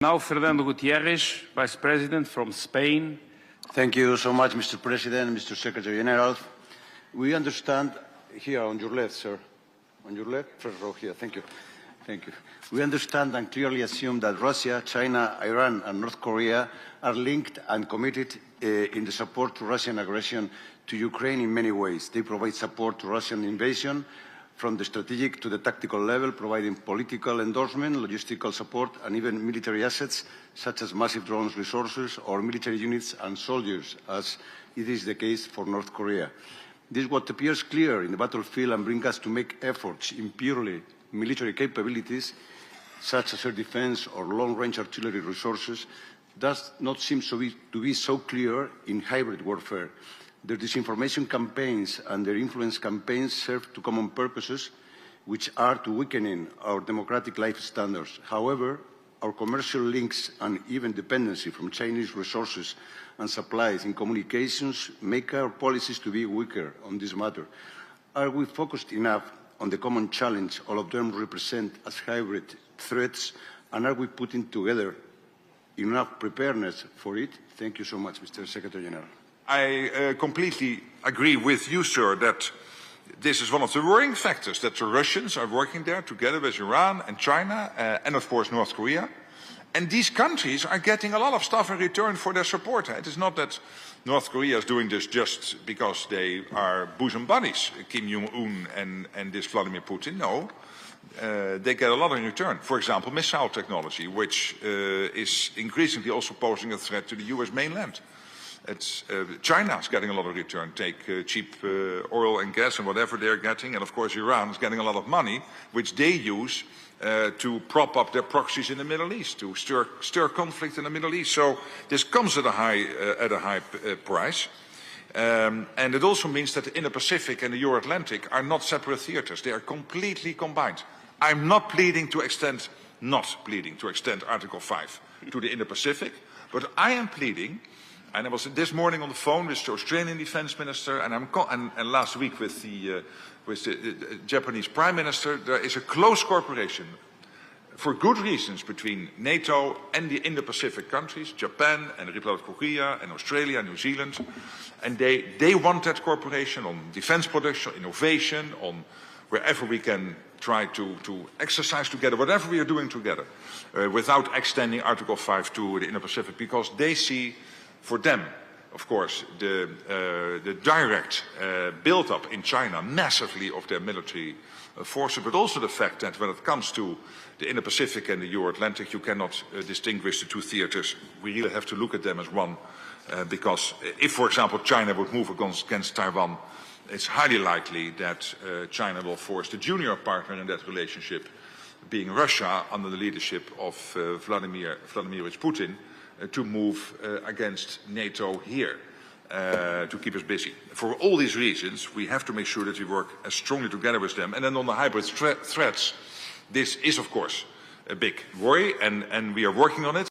Now, Fernando Gutierrez, Vice President from Spain. Thank you so much, Mr. President, Mr. Secretary General. We understand here on your left, sir. On your left, first row here. Thank you. Thank you. We understand and clearly assume that Russia, China, Iran, and North Korea are linked and committed in the support to Russian aggression to Ukraine in many ways. They provide support to Russian invasion from the strategic to the tactical level, providing political endorsement, logistical support, and even military assets, such as massive drones resources or military units and soldiers, as it is the case for North Korea. This is what appears clear in the battlefield and brings us to make efforts in purely military capabilities, such as air defense or long-range artillery resources, does not seem to be so clear in hybrid warfare. Their disinformation campaigns and their influence campaigns serve two common purposes, which are to weakening our democratic life standards. However, our commercial links and even dependency from Chinese resources and supplies in communications make our policies to be weaker on this matter. Are we focused enough on the common challenge all of them represent as hybrid threats, and are we putting together enough preparedness for it? Thank you so much, Mr. Secretary General. I completely agree with you, sir, that this is one of the worrying factors, that the Russians are working there together with Iran and China and, of course, North Korea. And these countries are getting a lot of stuff in return for their support. It is not that North Korea is doing this just because they are bosom buddies, Kim Jong-un and this Vladimir Putin. No, they get a lot in return. For example, missile technology, which is increasingly also posing a threat to the US mainland. China is getting a lot of return. Take cheap oil and gas and whatever they're getting. And of course, Iran is getting a lot of money, which they use to prop up their proxies in the Middle East, to stir conflict in the Middle East. So this comes at a high price. And it also means that the Indo-Pacific and the Euro-Atlantic are not separate theaters. They are completely combined. I'm not pleading to extend Article 5 to the Indo-Pacific, but I am pleading. And I was this morning on the phone with the Australian Defence Minister, and last week with the Japanese Prime Minister. There is a close cooperation, for good reasons, between NATO and the Indo-Pacific countries, Japan and the Republic of Korea and Australia and New Zealand. And they want that cooperation on defence production, innovation, on wherever we can try to exercise together, whatever we are doing together, without extending Article 5 to the Indo-Pacific, because they see, for them, of course, the direct build-up in China massively of their military forces, but also the fact that when it comes to the Indo-Pacific and the Euro-Atlantic, you cannot distinguish the two theaters. We really have to look at them as one, because if, for example, China would move against Taiwan, it's highly likely that China will force the junior partner in that relationship, being Russia, under the leadership of Vladimir Putin, to move against NATO here, to keep us busy. For all these reasons, we have to make sure that we work as strongly together with them. And then on the hybrid threats, this is, of course, a big worry, and we are working on it.